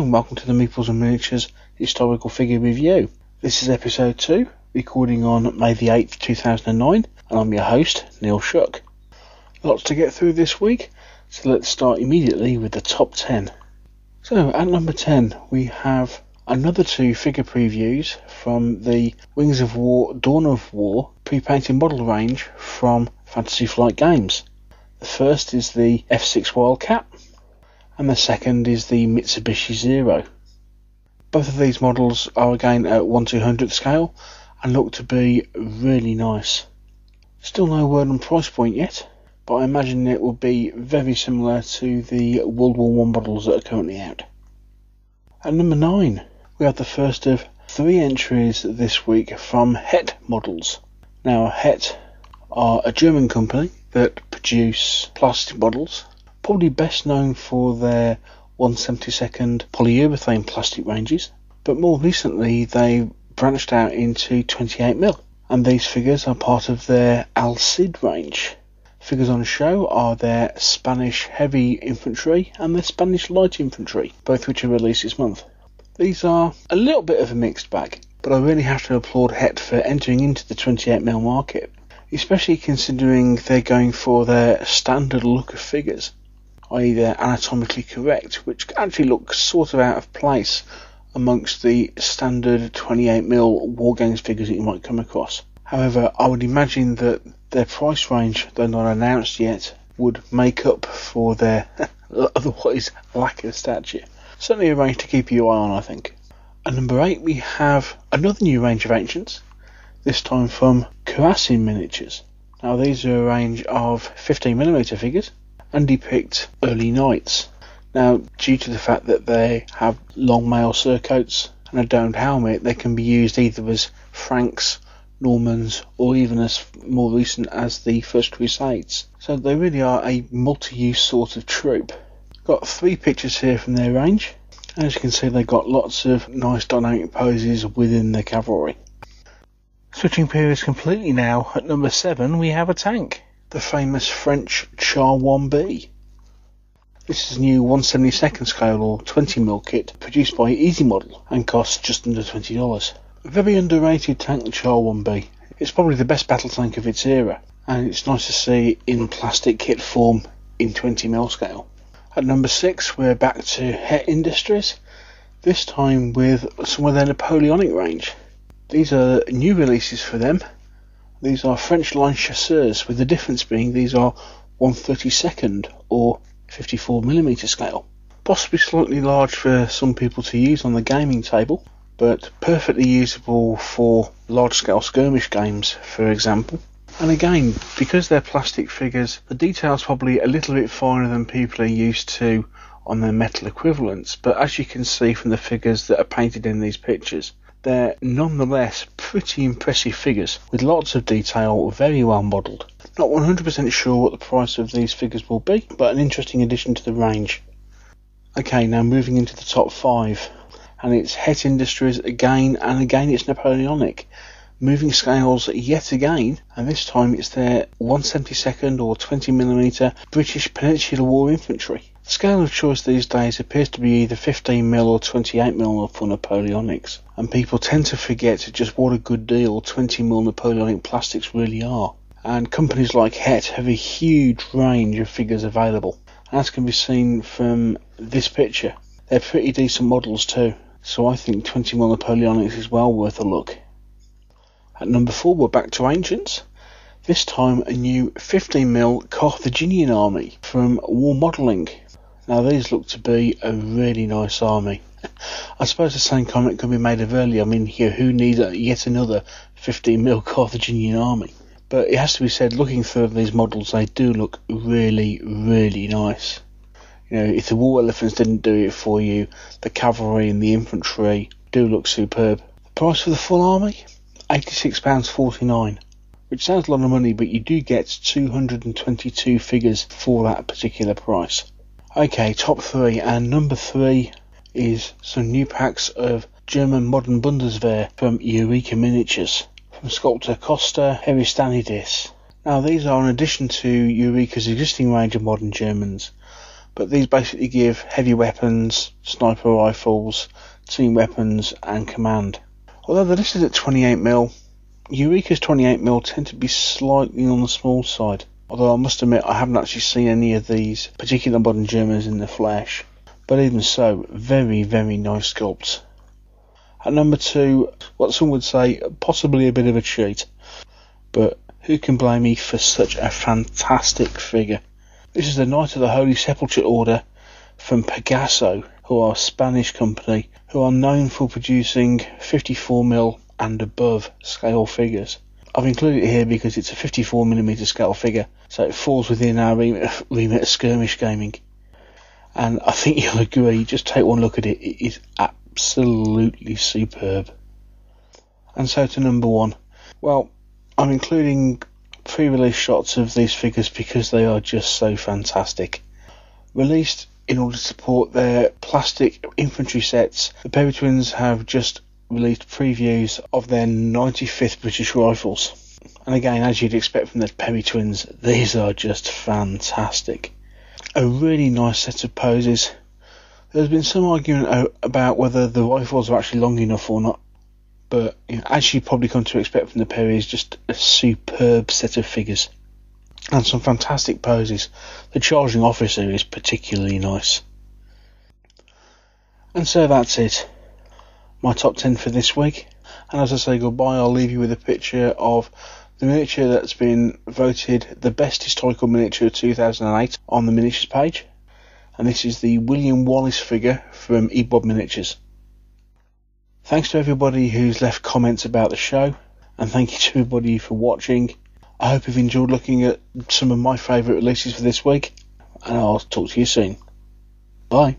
and welcome to the Meeples Miniatures Historical Figure Review. This is episode 2, recording on May the 8th, 2009, and I'm your host, Neil Shuck. Lots to get through this week, so let's start immediately with the top 10. So, at number 10, we have another 2 figure previews from the Wings of War, Dawn of War pre-painted model range from Fantasy Flight Games. The first is the F6 Wildcat, and the second is the Mitsubishi Zero. Both of these models are again at 1/200th scale and look to be really nice. Still no word on price point yet, but I imagine it will be very similar to the World War I models that are currently out. At number 9, we have the first of 3 entries this week from Het Models. Now, Het are a German company that produce plastic models, probably best known for their 1/72 polyurethane plastic ranges, but more recently they branched out into 28mm, and these figures are part of their Al Cid range. Figures on show are their Spanish heavy infantry and their Spanish light infantry, both which are released this month. These are a little bit of a mixed bag, but I really have to applaud Het for entering into the 28mm market, especially considering they're going for their standard look of figures, i.e. they're anatomically correct, which actually looks sort of out of place amongst the standard 28mm Wargames figures that you might come across. However, I would imagine that their price range, though not announced yet, would make up for their otherwise lack of stature. Certainly a range to keep your eye on, I think. At number 8 we have another new range of ancients, this time from Meeples Miniatures. Now these are a range of 15mm figures and depict early knights. Now, due to the fact that they have long mail surcoats and a domed helmet, they can be used either as Franks, Normans, or even as more recent as the First Crusades. So they really are a multi-use sort of troop. Got 3 pictures here from their range. As you can see, they've got lots of nice dynamic poses within the cavalry. Switching periods completely now, at number 7 we have a tank, the famous French Char 1B. This is a new 1/72 scale or 20mm kit produced by Easy Model and costs just under $20. A very underrated tank, the Char 1B. It's probably the best battle tank of its era, and it's nice to see in plastic kit form in 20mm scale. At number 6 we're back to Het Industries, this time with some of their Napoleonic range. These are new releases for them. These are French line chasseurs, with the difference being these are 1/32 or 54mm scale. Possibly slightly large for some people to use on the gaming table, but perfectly usable for large scale skirmish games, for example. And again, because they're plastic figures, the detail's probably a little bit finer than people are used to on their metal equivalents, but as you can see from the figures that are painted in these pictures, they're nonetheless pretty impressive figures, with lots of detail, very well modelled. Not 100% sure what the price of these figures will be, but an interesting addition to the range. Okay, now moving into the top 5, and it's Het Industries again, and again it's Napoleonic. Moving scales yet again, and this time it's their 1/72 or 20mm British Peninsular War Infantry. The scale of choice these days appears to be either 15mm or 28mm for Napoleonics, and people tend to forget just what a good deal 20mm Napoleonic plastics really are. And companies like Het have a huge range of figures available, as can be seen from this picture. They're pretty decent models too, so I think 20mm Napoleonics is well worth a look. At number 4 we're back to Ancients, this time a new 15mm Carthaginian army from War Modelling. Now these look to be a really nice army. I suppose the same comment could be made of earlier. I mean, here, who needs yet another 15mm Carthaginian army? But it has to be said, looking through these models, they do look really, really nice. You know, if the war elephants didn't do it for you, the cavalry and the infantry do look superb. The price for the full army? £86.49, which sounds a lot of money, but you do get 222 figures for that particular price. Okay, top 3, and number 3 is some new packs of German modern Bundeswehr from Eureka Miniatures, from sculptor Costa Heristanidis. Now these are in addition to Eureka's existing range of modern Germans, but these basically give heavy weapons, sniper rifles, team weapons and command. Although they're listed at 28mm, Eureka's 28mm tend to be slightly on the small side. Although I must admit I haven't actually seen any of these particular modern Germans in the flesh. But even so, very, very nice sculpts. At number 2, what some would say, possibly a bit of a cheat. But who can blame me for such a fantastic figure? This is the Knight of the Holy Sepulchre Order from Pegaso, who are a Spanish company, who are known for producing 54mm and above scale figures. I've included it here because it's a 54mm scale figure, so it falls within our remit of skirmish gaming. And I think you'll agree, just take one look at it, it is absolutely superb. And so to number 1. Well, I'm including pre-release shots of these figures because they are just so fantastic. Released in order to support their plastic infantry sets, the Perry Twins have just released previews of their 95th British Rifles. And again, as you'd expect from the Perry Twins, these are just fantastic. A really nice set of poses. There's been some argument about whether the rifles are actually long enough or not, but as you probably come to expect from the Perry, is just a superb set of figures. And some fantastic poses. The Charging Officer is particularly nice. And so that's it. My top 10 for this week. And as I say goodbye, I'll leave you with a picture of the miniature that's been voted the best historical miniature of 2008 on the miniatures page. And this is the William Wallace figure from Meeples Miniatures. Thanks to everybody who's left comments about the show, and thank you to everybody for watching. I hope you've enjoyed looking at some of my favourite releases for this week, and I'll talk to you soon. Bye.